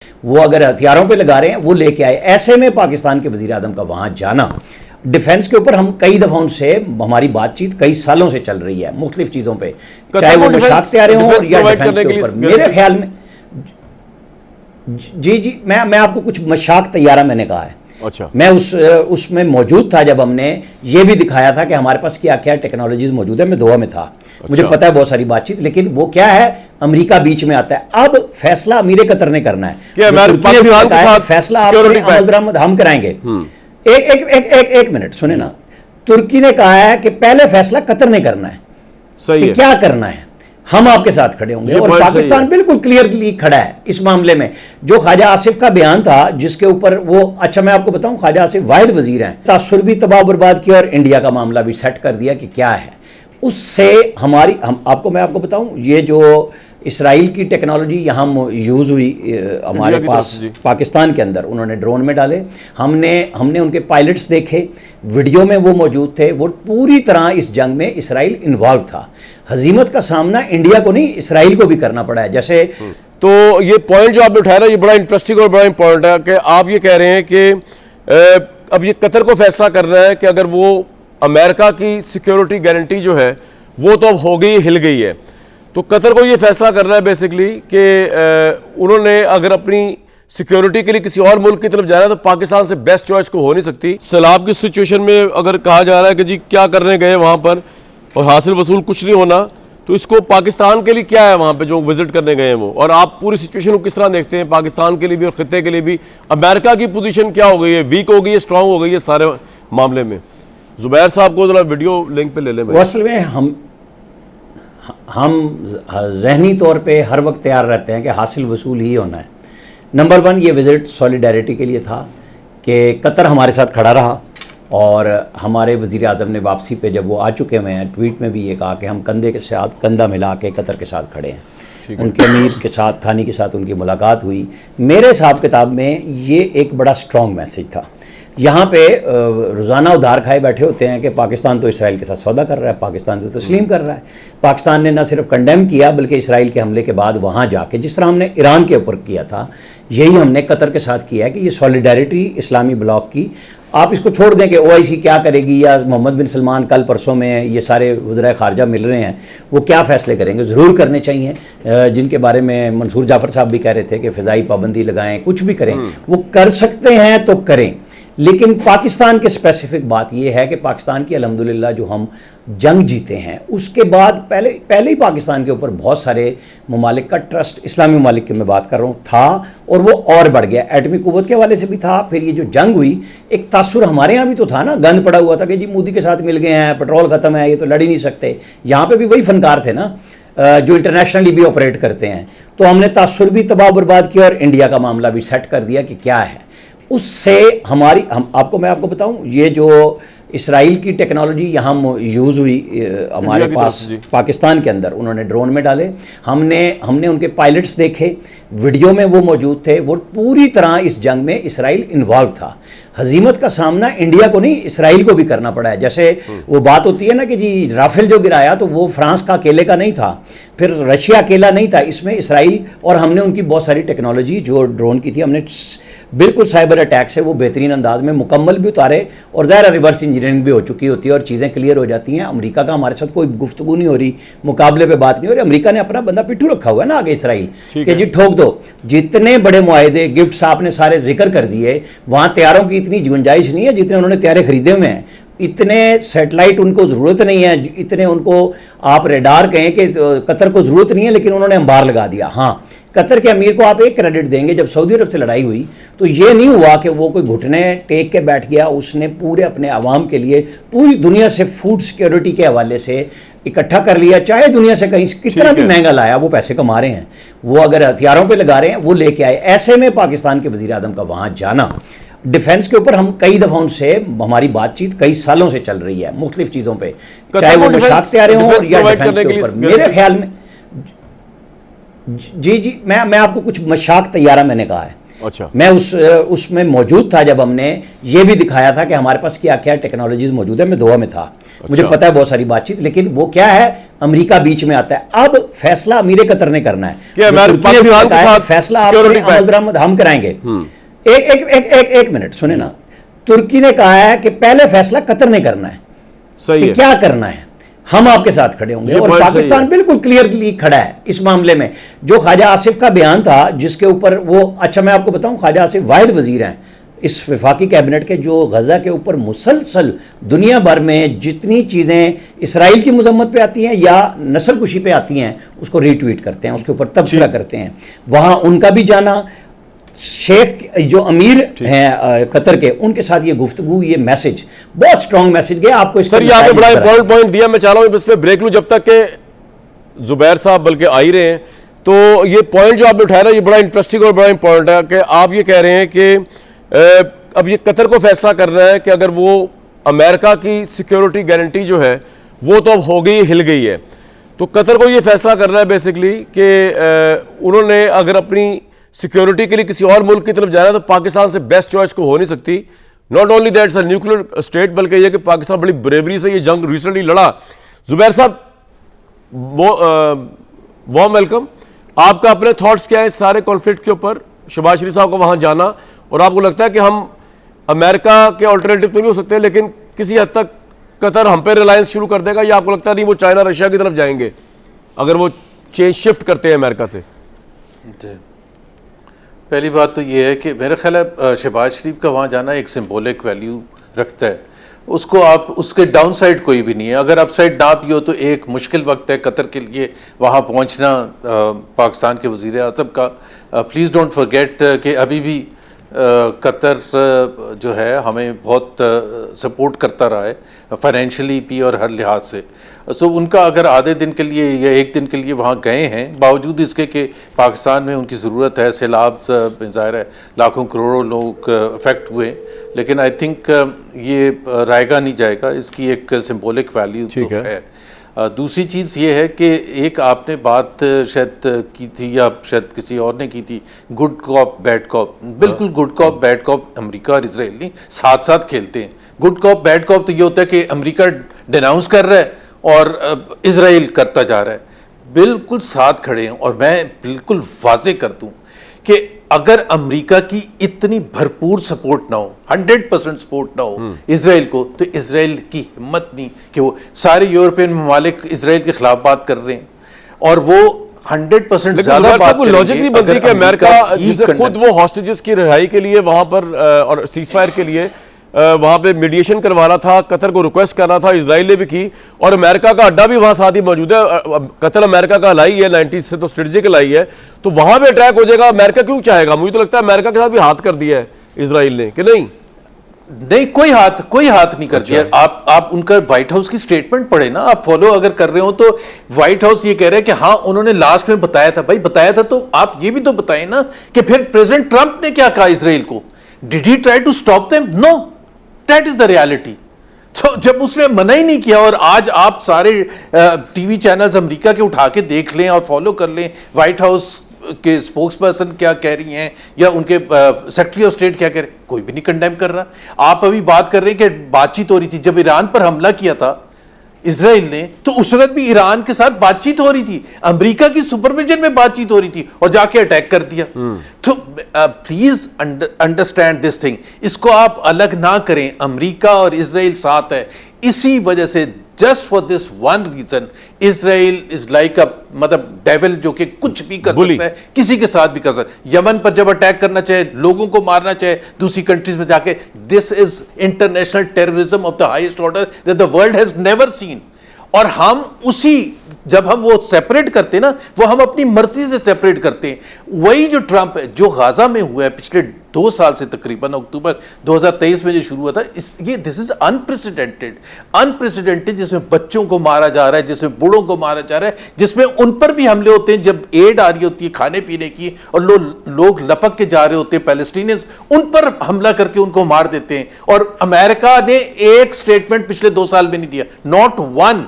वो अगर हथियारों पे लगा रहे हैं वो लेके आए। ऐसे में पाकिस्तान के वजीर आजम का वहाँ जाना, डिफेंस के ऊपर हम कई दफ़ा उनसे हमारी बातचीत कई सालों से चल रही है मुख्तलिफ चीज़ों पे, चाहे वो मशाक तैयारे हों या डिफेंस के ऊपर। मेरे ख्याल में जी मैं आपको कुछ मशाक तैयारा मैंने कहा है। अच्छा, मैं उसमें मौजूद था जब हमने ये भी दिखाया था कि हमारे पास क्या क्या टेक्नोलॉजीज मौजूद है। मैं दोहा में था। अच्छा। मुझे पता है बहुत सारी बातचीत, लेकिन वो क्या है, अमरीका बीच में आता है। अब फैसला अमीर कतर ने करना है। फैसला हम कराएंगे। एक मिनट सुने ना, तुर्की ने कहा है कि पहले फैसला कतर ने करना है। सही है। क्या करना है, हम आपके साथ खड़े होंगे। और पाकिस्तान बिल्कुल क्लियरली खड़ा है इस मामले में। जो ख्वाजा आसिफ का बयान था जिसके ऊपर वो, अच्छा मैं आपको बताऊं, ख्वाजा आसिफ वाहिद वजीर हैं, तासुर भी तबाह बर्बाद किया और इंडिया का मामला भी सेट कर दिया कि क्या है उससे हमारी। मैं आपको बताऊं, ये जो इसराइल की टेक्नोलॉजी यहाँ यूज़ हुई हमारे पास पाकिस्तान के अंदर, उन्होंने ड्रोन में डाले, हमने उनके पायलट्स देखे, वीडियो में वो मौजूद थे। वो पूरी तरह इस जंग में इसराइल इन्वॉल्व था। हजीमत का सामना इंडिया को नहीं, इसराइल को भी करना पड़ा है। जैसे तो ये पॉइंट जो आपने उठाया ना, ये बड़ा इंटरेस्टिंग और बड़ा इंपॉर्टेंट है कि आप ये कह रहे हैं कि अब ये कतर को फैसला करना है कि अगर वो अमेरिका की सिक्योरिटी गारंटी जो है वो तो अब हो गई, हिल गई है, तो कतर को ये फैसला करना है बेसिकली कि उन्होंने अगर अपनी सिक्योरिटी के लिए किसी और मुल्क की तरफ जाना है तो पाकिस्तान से बेस्ट चॉइस को हो नहीं सकती। सैलाब की सिचुएशन में अगर कहा जा रहा है कि जी क्या करने गए वहाँ पर और हासिल वसूल कुछ नहीं होना, तो इसको पाकिस्तान के लिए क्या है वहाँ पे जो विजिट करने गए हैं वो, और आप पूरी सिचुएशन को किस तरह देखते हैं पाकिस्तान के लिए भी और खित्ते के लिए भी? अमेरिका की पोजीशन क्या हो गई है, वीक हो गई है, स्ट्रांग हो गई है सारे मामले में? जुबैर साहब को जरा वीडियो लिंक पे ले लें। असल में हम जहनी तौर पे हर वक्त तैयार रहते हैं कि हासिल वसूल ही होना है। नंबर वन, ये विज़िट सॉलिडारिटी के लिए था कि कतर हमारे साथ खड़ा रहा और हमारे वज़ीर आज़म ने वापसी पे जब वो आ चुके हुए हैं, ट्वीट में भी ये कहा कि हम कंधे के साथ कंधा मिला के कतर के साथ खड़े हैं। उनके अमीर के साथ, थानी के साथ उनकी मुलाकात हुई। मेरे हिसाब किताब में ये एक बड़ा स्ट्रॉन्ग मैसेज था। यहाँ पे रोज़ाना उधार खाए बैठे होते हैं कि पाकिस्तान तो इसराइल के साथ सौदा कर रहा है, पाकिस्तान तो तस्लीम कर रहा है। पाकिस्तान ने न सिर्फ कंडेम किया बल्कि इसराइल के हमले के बाद वहाँ जाके, जिस तरह हमने ईरान के ऊपर किया था, यही हमने कतर के साथ किया है कि ये सॉलिडारिटी इस्लामी ब्लॉक की, आप इसको छोड़ दें कि OIC क्या करेगी या मोहम्मद बिन सलमान कल परसों में ये सारे वज़ीर ख़ारजा मिल रहे हैं, वो क्या फ़ैसले करेंगे, ज़रूर करने चाहिए। जिनके बारे में मंसूर जाफ़र साहब भी कह रहे थे कि फ़िज़ाई पाबंदी लगाएं, कुछ भी करें, वो कर सकते हैं तो करें। लेकिन पाकिस्तान की स्पेसिफिक बात यह है कि पाकिस्तान की अल्हम्दुलिल्लाह जो हम जंग जीते हैं उसके बाद पहले ही पाकिस्तान के ऊपर बहुत सारे ममालिक का ट्रस्ट, इस्लामी ममालिक की मैं बात कर रहा हूँ, था और वो और बढ़ गया। एटमी कुव्वत के हवाले से भी था। फिर ये जो जंग हुई, एक तासुर हमारे यहाँ भी तो था ना, गंद पड़ा हुआ था कि जी मोदी के साथ मिल गए हैं, पेट्रोल ख़त्म है, ये तो लड़ ही नहीं सकते। यहाँ पर भी वही फनकार थे ना जो इंटरनेशनली भी ऑपरेट करते हैं। तो हमने तासुर भी तबाह बर्बाद किया और इंडिया का मामला भी सेट कर दिया कि क्या है उससे हमारी। मैं आपको बताऊं, ये जो इसराइल की टेक्नोलॉजी यहाँ यूज़ हुई हमारे पास पाकिस्तान के अंदर, उन्होंने ड्रोन में डाले, हमने उनके पायलट्स देखे, वीडियो में वो मौजूद थे। वो पूरी तरह इस जंग में इसराइल इन्वॉल्व था। हजीमत का सामना इंडिया को नहीं, इसराइल को भी करना पड़ा है। जैसे वो बात होती है ना कि जी राफेल जो गिराया तो वो फ्रांस का अकेले का नहीं था, फिर रशिया अकेला नहीं था, इसमें इसराइल और हमने उनकी बहुत सारी टेक्नोलॉजी जो ड्रोन की थी, हमने बिल्कुल साइबर अटैक से वो बेहतरीन अंदाज में मुकम्मल भी उतारे। और ज़ाहिर रिवर्स इंजीनियरिंग भी हो चुकी होती है और चीज़ें क्लियर हो जाती हैं। अमेरिका का हमारे साथ कोई गुफ्तगू नहीं हो रही, मुकाबले पे बात नहीं हो रही। अमेरिका ने अपना बंदा पिट्ठू रखा हुआ है ना आगे इसराइल कि जी ठोक दो। जितने बड़े मुआहदे, गिफ्ट्स आपने सारे जिक्र कर दिए, वहाँ तैयारों की इतनी गुंजाइश नहीं है जितने उन्होंने तैयारे खरीदे हुए हैं। इतने सैटेलाइट उनको ज़रूरत नहीं है, इतने उनको आप रेडार कहें कि कतर को ज़रूरत नहीं है, लेकिन उन्होंने अंबार लगा दिया। हाँ, कतर के अमीर को आप एक क्रेडिट देंगे, जब सऊदी अरब से लड़ाई हुई तो ये नहीं हुआ कि वो कोई घुटने टेक के बैठ गया। उसने पूरे अपने आवाम के लिए पूरी दुनिया से फूड सिक्योरिटी के हवाले से इकट्ठा कर लिया, चाहे दुनिया से कहीं कितना भी महंगा लाया, वो पैसे कमा रहे हैं। वो अगर हथियारों पे लगा रहे हैं वो लेके आए। ऐसे में पाकिस्तान के वज़ीर आज़म का वहाँ जाना, डिफेंस के ऊपर हम कई दफ़ा उनसे हमारी बातचीत कई सालों से चल रही है मुख्तलिफ चीज़ों पे, चाहे वो मशाक तैयारे हों या डिफेंस के ऊपर। मेरे ख्याल में जी मैं आपको कुछ मशाक तैयारा मैंने कहा है। अच्छा। मैं उसमें मौजूद था जब हमने ये भी दिखाया था कि हमारे पास क्या क्या टेक्नोलॉजीज मौजूद है। मैं दोहा में था। मुझे पता है बहुत सारी बातचीत, लेकिन वो क्या है, अमेरिका बीच में आता है। अब फैसला अमीर कतर ने करना है कि पाकिस्तान के साथ फैसला अमल दरामद हम कराएंगे। एक मिनट सुने ना, तुर्की ने कहा है कि पहले फैसला कतर ने करना है, सही है, क्या करना है, हम आपके साथ खड़े होंगे। और पाकिस्तान बिल्कुल क्लियरली खड़ा है इस मामले में। जो ख्वाजा आसिफ का बयान था जिसके ऊपर वो, अच्छा मैं आपको बताऊं, ख्वाजा आसिफ वाहिद वजीर हैं इस वफाकी कैबिनेट के जो गजा के ऊपर मुसलसल दुनिया भर में जितनी चीज़ें इसराइल की मजम्मत पे आती हैं या नस्ल कुशी पे आती हैं उसको रीट्वीट करते हैं, उसके ऊपर तबसरा करते हैं। वहाँ उनका भी जाना, शेख जो अमीर हैं कतर के, उनके साथ ये गुफ्तगू, ये मैसेज बहुत स्ट्रॉन्ग मैसेज गया आपको। सर ये आपने बड़ा इंपॉर्टेंट पॉइंट दिया, मैं चाह रहा हूँ इस पर ब्रेक लूँ जब तक के जुबैर साहब बल्कि आ ही रहे हैं। तो ये पॉइंट जो आपने उठाया ना, ये बड़ा इंटरेस्टिंग और बड़ा इंपॉर्टेंट है कि आप ये कह रहे हैं कि अब ये कतर को फैसला करना है कि अगर वो अमेरिका की सिक्योरिटी गारंटी जो है वो तो अब हो गई, हिल गई है, तो कतर को ये फैसला करना है बेसिकली कि उन्होंने अगर अपनी सिक्योरिटी के लिए किसी और मुल्क की तरफ जाना है तो पाकिस्तान से बेस्ट चॉइस को हो नहीं सकती। Not only that's a nuclear state, बल्कि यह कि पाकिस्तान बड़ी ब्रेवरी से ये जंग रिसेंटली लड़ा। जुबैर साहब वार्म वेलकम। आपका अपने थॉट्स क्या है इस सारे कॉन्फ्लिक्ट के ऊपर, शहबाज शरीफ साहब को वहां जाना, और आपको लगता है कि हम अमेरिका के ऑल्टरनेटिव तो नहीं हो सकते लेकिन किसी हद तक कतर हम पे रिलायंस शुरू कर देगा, या आपको लगता नहीं वो चाइना रशिया की तरफ जाएंगे अगर वो चेंज शिफ्ट करते हैं अमेरिका से? पहली बात तो ये है कि मेरा ख्याल है शहबाज शरीफ का वहाँ जाना एक सिंबॉलिक वैल्यू रखता है। उसको आप, उसके डाउन साइड कोई भी नहीं है। अगर अप साइड ना भी हो तो एक मुश्किल वक्त है कतर के लिए वहाँ पहुँचना पाकिस्तान के वज़ीर आज़म का। प्लीज़ डोंट फॉरगेट कि अभी भी कतर जो है हमें बहुत सपोर्ट करता रहा है फाइनेंशियली भी और हर लिहाज से। सो उनका अगर आधे दिन के लिए या एक दिन के लिए वहाँ गए हैं, बावजूद इसके कि पाकिस्तान में उनकी ज़रूरत है, सैलाब में ज़ाहिर है लाखों करोड़ों लोग अफेक्ट हुए, लेकिन आई थिंक ये रायगा नहीं जाएगा। इसकी एक सिंबॉलिक वैल्यू तो है। दूसरी चीज़ ये है कि एक आपने बात शायद की थी या शायद किसी और ने की थी, गुड कॉप बैड कॉप। बिल्कुल good cop bad cop America और इजराइल नहीं साथ साथ खेलते हैं। गुड कॉप बैड कॉप तो ये होता है कि अमेरिका डिनाउंस कर रहा है और इजराइल करता जा रहा है, बिल्कुल साथ खड़े हैं। और मैं बिल्कुल वाजे कर दूं कि अगर अमेरिका की इतनी भरपूर सपोर्ट ना हो, 100% सपोर्ट ना हो इजराइल को, तो इजराइल की हिम्मत नहीं कि वो सारे यूरोपियन ममालिक इजराइल के खिलाफ बात कर रहे हैं और वो 100% ज्यादा बात करेंगे। लॉजिक नहीं बनती कि अमेरिका जिसे खुद वो हॉस्टेजेस की रिहाई के लिए वहां पर और सीजफायर के लिए वहां पे मीडिएशन करवा रहा था, कतर को रिक्वेस्ट कर रहा था, इजराइल ने भी की, और अमेरिका का अड्डा भी वहां साथ ही मौजूद है। कतर अमेरिका का लाई है, 90 से तो स्ट्रेटेजिक लाई है, तो वहां भी अटैक हो जाएगा। अमेरिका क्यों चाहेगा? मुझे तो लगता है अमेरिका के साथ भी हाथ कर दिया है इजराइल ने, कि नहीं? नहीं, कोई हाथ नहीं कर दिया। आप उनका व्हाइट हाउस की स्टेटमेंट पढ़े ना, आप फॉलो अगर कर रहे हो तो व्हाइट हाउस ये कह रहे हैं कि हाँ उन्होंने लास्ट में बताया था। भाई बताया था तो आप ये भी तो बताएं ना कि फिर प्रेसिडेंट ट्रंप ने क्या कहा इजराइल को। Did he try to stop them? No, that is the reality. तो जब उसने मना ही नहीं किया, और आज आप सारे टीवी चैनल्स अमेरिका के उठा के देख लें और फॉलो कर लें व्हाइट हाउस के स्पोक्स पर्सन क्या कह रही हैं या उनके सेक्रेटरी ऑफ स्टेट क्या कह रहे हैं, कोई भी नहीं कंडेम कर रहा। आप अभी बात कर रहे हैं कि बातचीत हो रही थी, जब ईरान पर हमला किया था इजराइल ने, तो उस वक्त भी ईरान के साथ बातचीत हो रही थी, अमेरिका की सुपरविजन में बातचीत हो रही थी, और जाके अटैक कर दिया। तो प्लीज अंडरस्टैंड दिस थिंग, इसको आप अलग ना करें। अमेरिका और इजराइल साथ है, इसी वजह से just for this one reason Israel is like a मतलब डेविल जो कि कुछ भी कर सकता है, किसी के साथ भी कर सकता है। यमन पर जब अटैक करना चाहे, लोगों को मारना चाहे दूसरी कंट्रीज में जाके, this is international terrorism of the highest order that the world has never seen. और हम उसी, जब हम वो सेपरेट करते हैं ना, वो हम अपनी मर्जी से सेपरेट करते हैं। वही जो ट्रंप है, जो गाजा में हुआ है पिछले 2 साल से, तकरीबन अक्टूबर 2023 में जो शुरू हुआ था, दिस इज अनप्रेसिडेंटेड, जिसमें बच्चों को मारा जा रहा है, जिसमें बूढ़ों को मारा जा रहा है, जिसमें उन पर भी हमले होते हैं जब एड आ रही होती है खाने पीने की, और लोग लपक के जा रहे होते हैं पैलेस्टीनियंस, उन पर हमला करके उनको मार देते हैं। और अमेरिका ने एक स्टेटमेंट पिछले 2 साल में नहीं दिया, नॉट वन,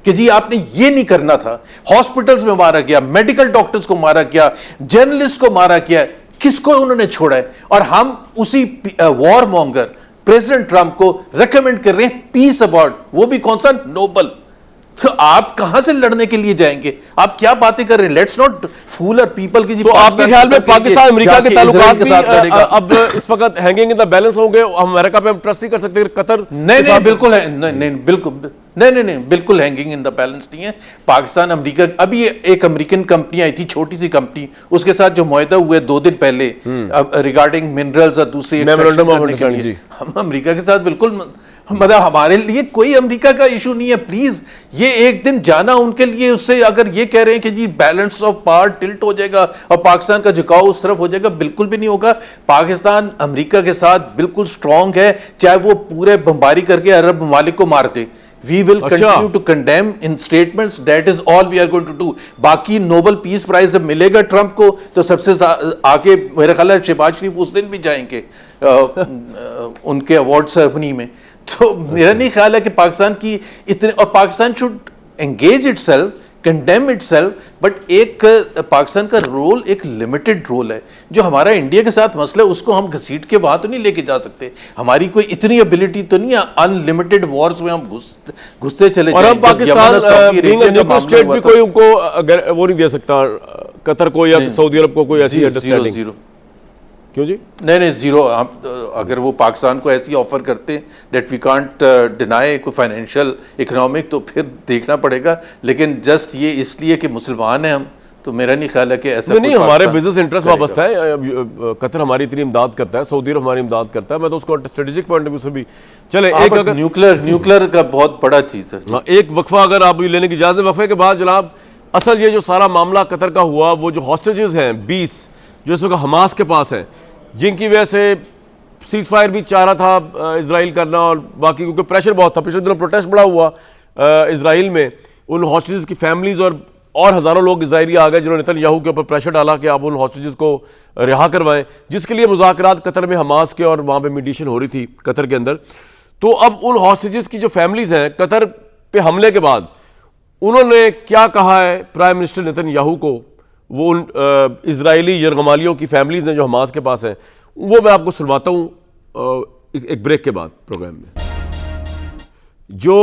कि जी आपने ये नहीं करना था। हॉस्पिटल्स में मारा गया, मेडिकल डॉक्टर्स को मारा गया, जर्नलिस्ट को मारा गया, किसको उन्होंने छोड़ा है? और हम उसी वॉर मॉन्गर प्रेसिडेंट ट्रंप को रेकमेंड कर रहे हैं पीस अवार्ड, वो भी कौन सा? नोबल। तो आप कहां से लड़ने के लिए जाएंगे? आप क्या बातें कर रहे हैं? Let's not fool our people की जी। तो आपके ख्याल में पाकिस्तान अमेरिका के ताल्लुकात भी अब इस वक्त हैंगिंग इन द बैलेंस होंगे? हम अमेरिका पे हम ट्रस्ट नहीं कर सकते कतर? नहीं बिल्कुल है, नहीं बिल्कुल नहीं बिल्कुल हैंगिंग इन द बैलेंस नहीं है। पाकिस्तान अमेरिका, अभी एक अमेरिकन कंपनी आई थी, छोटी सी कंपनी, उसके साथ जो मुआहदा हुए 2 दिन पहले रिगार्डिंग मिनरल्स और दूसरी हम अमेरिका के साथ बिल्कुल, मतलब हमारे लिए कोई अमेरिका का इशू नहीं है। प्लीज ये एक दिन जाना उनके लिए, उससे अगर ये कह रहे हैं कि जी बैलेंस ऑफ पावर टिल्ट हो जाएगा और पाकिस्तान का झुकाव उस तरफ हो जाएगा, बिल्कुल भी नहीं होगा। पाकिस्तान अमेरिका के साथ बिल्कुल स्ट्रांग है, चाहे वो पूरे बमबारी करके अरब ममालिक को मार दे। We will continue to condemn in statements. That is all we are going to do. बाकी नोबल पीस प्राइज जब मिलेगा ट्रंप को तो सबसे आगे मेरा ख्याल है शहबाज शरीफ उस दिन भी जाएंगे उनके अवार्ड सेरेमनी में। तो मेरा नहीं ख्याल है कि पाकिस्तान की इतने, और Pakistan should engage itself, condemn itself, but एक पाकिस्तान का रोल एक लिमिटेड रोल है। जो हमारा इंडिया के साथ मसला है उसको हम घसीट के वहां तो नहीं लेके जा सकते। हमारी कोई इतनी एबिलिटी तो नहीं है अनलिमिटेड वॉर्स में हम घुसते चले और अब पाकिस्तान स्टेट भी कोई उनको अगर वो नहीं दे सकता कतर को या सऊदी अरब को कोई ऐसी अंडरस्टैंडिंग? जीरो। क्यों जी? नहीं जीरो। आप अगर वो पाकिस्तान को ऐसी ऑफर करते हैं दैट वी कांट डिनाई कोई फाइनेंशियल इकोनॉमिक, तो फिर देखना पड़ेगा। लेकिन जस्ट ये इसलिए कि मुसलमान हैं हम, तो मेरा नहीं ख्याल है कि ऐसा नहीं, हमारे बिजनेस इंटरेस्ट वाबस्ता है। कतर हमारी इतनी इमदाद करता है, सऊदी अरब हमारी इमदाद करता है, मैं तो उसको स्ट्रेटेजिक पॉइंट ऑफ व्यू से भी चले। एक अगर न्यूक्लियर का बहुत बड़ा चीज है। एक वक्फा अगर आप लेने की इजाजत, वक्फे के बाद जनाब असल ये जो सारा मामला कतर का हुआ, वो जो हॉस्टेजेस हैं 20 जो इस वक्त हमास के पास हैं, जिनकी वजह से सीज फायर भी चाह रहा था इजराइल करना, और बाकी क्योंकि प्रेशर बहुत था, पिछले दिनों प्रोटेस्ट बड़ा हुआ इजराइल में, उन हॉस्टेजेस की फैमिलीज और हज़ारों लोग इजरायली आ गए जिन्होंने नेतन्याहू के ऊपर प्रेशर डाला कि आप उन हॉस्टेजेस को रिहा करवाएं, जिसके लिए मुज़ाकरात कतर में हमास के और वहाँ पे मीडिएशन हो रही थी कतर के अंदर। तो अब उन हॉस्टेजेस की जो फैमिलीज हैं, कतर पे हमले के बाद उन्होंने क्या कहा है प्राइम मिनिस्टर नेतन्याहू को, वो उन इजरायली यरगमालियों की फैमिलीज ने जो हमास के पास हैं, वो मैं आपको सुनवाता हूँ एक ब्रेक के बाद प्रोग्राम में। जो